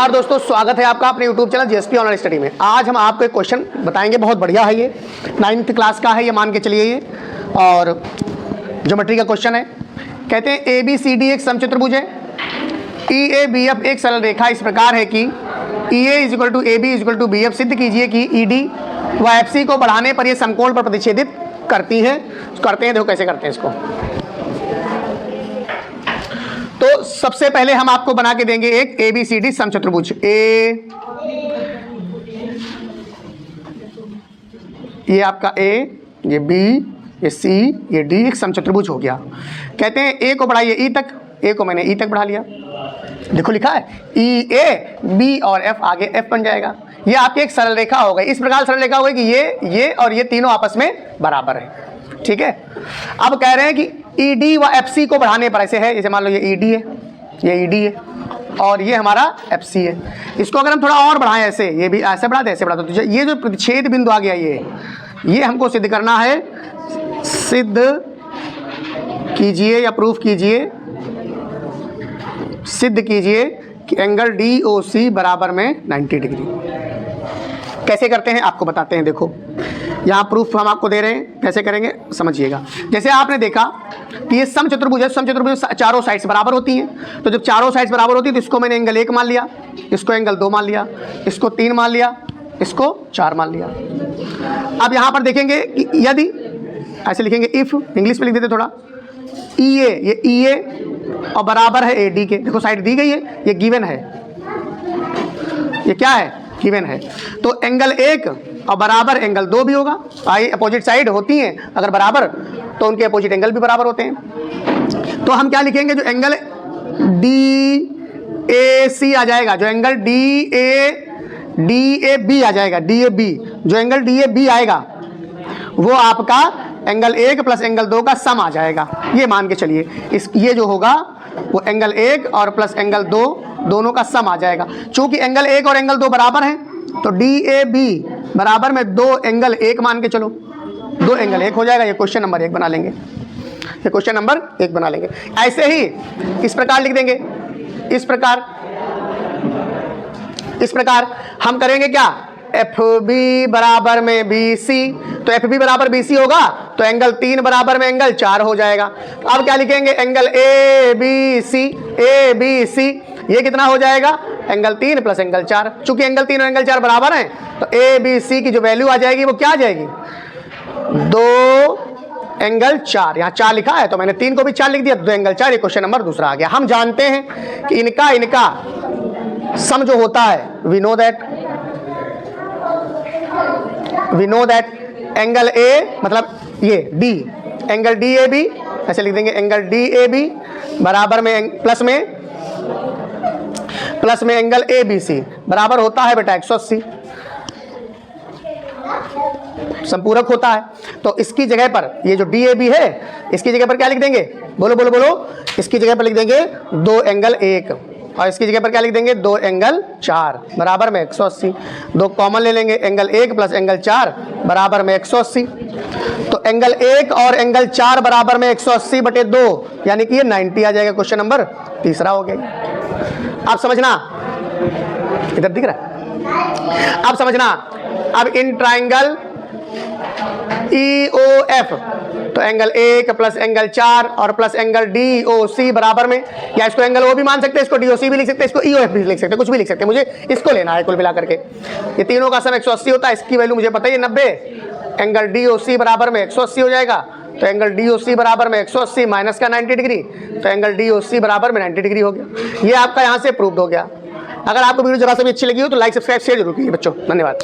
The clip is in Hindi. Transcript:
और दोस्तों स्वागत है आपका अपने YouTube channel GSP online study में। आज हम आपको एक क्वेश्चन बताएंगे, बहुत बढ़िया है। ये 9th क्लास का है, ये मान के चलिए ये, और ज्योमेट्री का क्वेश्चन है। कहते हैं ABCD एक समचतुर्भुज है, EABF एक सरल रेखा इस प्रकार है कि EA = AB = BF। सिद्ध कीजिए कि ED व FC को बढ़ाने पर यह समकोण पर प्रतिच्छेदित करती है। करते हैं, देखो कैसे करते हैं इसको। तो सबसे पहले हम आपको बना के देंगे एक ABCD समचतुर्भुज। ये आपका A, ये B, ये C, ये D एक समचतुर्भुज हो गया। कहते हैं A को बढ़ाइए E तक, A को मैंने E तक बढ़ा लिया। देखो लिखा है EA, B और F, आगे F बन जाएगा। ये आपकी एक सरल रेखा हो गई। इस प्रकार सरल रेखा हो गई कि ये और ये तीनों आपस में बराबर है। ठीक है। अब कह रहे हैं कि ED व FC को बढ़ाने पर ऐसे है, जैसे मान लो ये ED है, ये ED है और ये हमारा FC है। इसको अगर हम थोड़ा और बढ़ाएं, ऐसे ये भी ऐसे बढ़ा दे, ऐसे बढ़ा दो, तो ये जो प्रतिच्छेद बिंदु आ गया ये हमको सिद्ध करना है। सिद्ध कीजिए या प्रूफ कीजिए, सिद्ध कीजिए कि एंगल DOC बराबर में 90 डिग्री। कैसे करते हैं आपको बताते हैं। देखो यहाँ प्रूफ हम आपको दे रहे हैं, कैसे करेंगे समझिएगा। जैसे आपने देखा कि ये समचतुर्भुज है, समचतुर्भुज चारों साइड्स बराबर होती हैं। तो जब चारों साइड्स बराबर होती है तो इसको मैंने एंगल 1 मान लिया, इसको एंगल 2 मान लिया, इसको 3 मान लिया, इसको 4 मान लिया। अब यहाँ पर देखेंगे कि यदि ऐसे लिखेंगे, इफ इंग्लिश में लिख देते थोड़ा, EA, ये EA और बराबर है AD के। देखो साइड दी गई है, ये गिवन है, ये क्या है, गिवन है। तो एंगल 1 और बराबर एंगल 2 भी होगा। आई अपोजिट साइड होती हैं अगर बराबर, तो उनके अपोजिट एंगल भी बराबर होते हैं। तो हम क्या लिखेंगे, जो एंगल DAC आ जाएगा, जो एंगल DAB आ जाएगा, DAB, जो एंगल DAB आएगा वो आपका एंगल 1 प्लस एंगल 2 का सम आ जाएगा। ये मान के चलिए ये जो होगा वो एंगल 1 और प्लस एंगल 2 दोनों का सम आ जाएगा। चूंकि एंगल 1 और एंगल 2 बराबर हैं तो DAB बराबर में 2 एंगल 1 मान के चलो, 2 एंगल 1 हो जाएगा। ये क्वेश्चन नंबर 1 बना लेंगे, ये क्वेश्चन नंबर 1 बना लेंगे। ऐसे ही इस प्रकार लिख देंगे, इस प्रकार हम करेंगे क्या, FB बराबर में BC। तो FB बराबर BC होगा तो एंगल 3 बराबर में एंगल 4 हो जाएगा। अब क्या लिखेंगे, एंगल ABC, ये कितना हो जाएगा, एंगल 3 प्लस एंगल 4। चूंकि एंगल 3 और एंगल 4 बराबर हैं तो ABC की जो वैल्यू आ जाएगी वो क्या आ जाएगी, 2 एंगल 4। यहाँ 4 लिखा है तो मैंने 3 को भी 4 लिख दिया, 2 एंगल 4। ये क्वेश्चन नंबर 2 आ गया। हम जानते हैं कि इनका सम जो होता है, we know that angle A मतलब ये D, एंगल DAB ऐसे लिख देंगे, एंगल DAB बराबर में प्लस में एंगल ABC बराबर होता है बेटा 180, संपूरक होता है। तो इसकी जगह पर ये जो DAB है, इसकी जगह पर क्या लिख देंगे, बोलो, इसकी जगह पर लिख देंगे 2 एंगल 1 और इसकी जगह पर क्या लिख देंगे, 2 एंगल 4 बराबर में 180। 2 कॉमन ले लेंगे, एंगल 1 प्लस एंगल 4 बराबर में 180। तो एंगल 1 और एंगल 4 बराबर में 180/2 यानी कि ये 90 आ जाएगा। क्वेश्चन नंबर 3 हो गया। आप समझना, इधर दिख रहा है, आप समझना। अब इन ट्राइंगल EOF तो एंगल 1 प्लस एंगल 4 और प्लस एंगल DOC बराबर में, या इसको एंगल O भी मान सकते हैं, इसको DOC भी लिख सकते हैं, इसको EOF भी लिख सकते हैं, कुछ भी लिख सकते हैं। मुझे इसको लेना है कुल मिला करके। ये तीनों का सम 180 होता है, इसकी वैल्यू मुझे पता है 90। एंगल DOC बराबर में 180 हो जाएगा, तो एंगल DOC बराबर में 180 माइनस का 90 डिग्री, तो एंगल DOC बराबर में 90 डिग्री हो गया। ये आपका यहाँ से प्रूव्ड हो गया। अगर आपको वीडियो जरा सा भी अच्छी लगी हो तो लाइक, सब्सक्राइब, शेयर जरूर कीजिए बच्चों। धन्यवाद।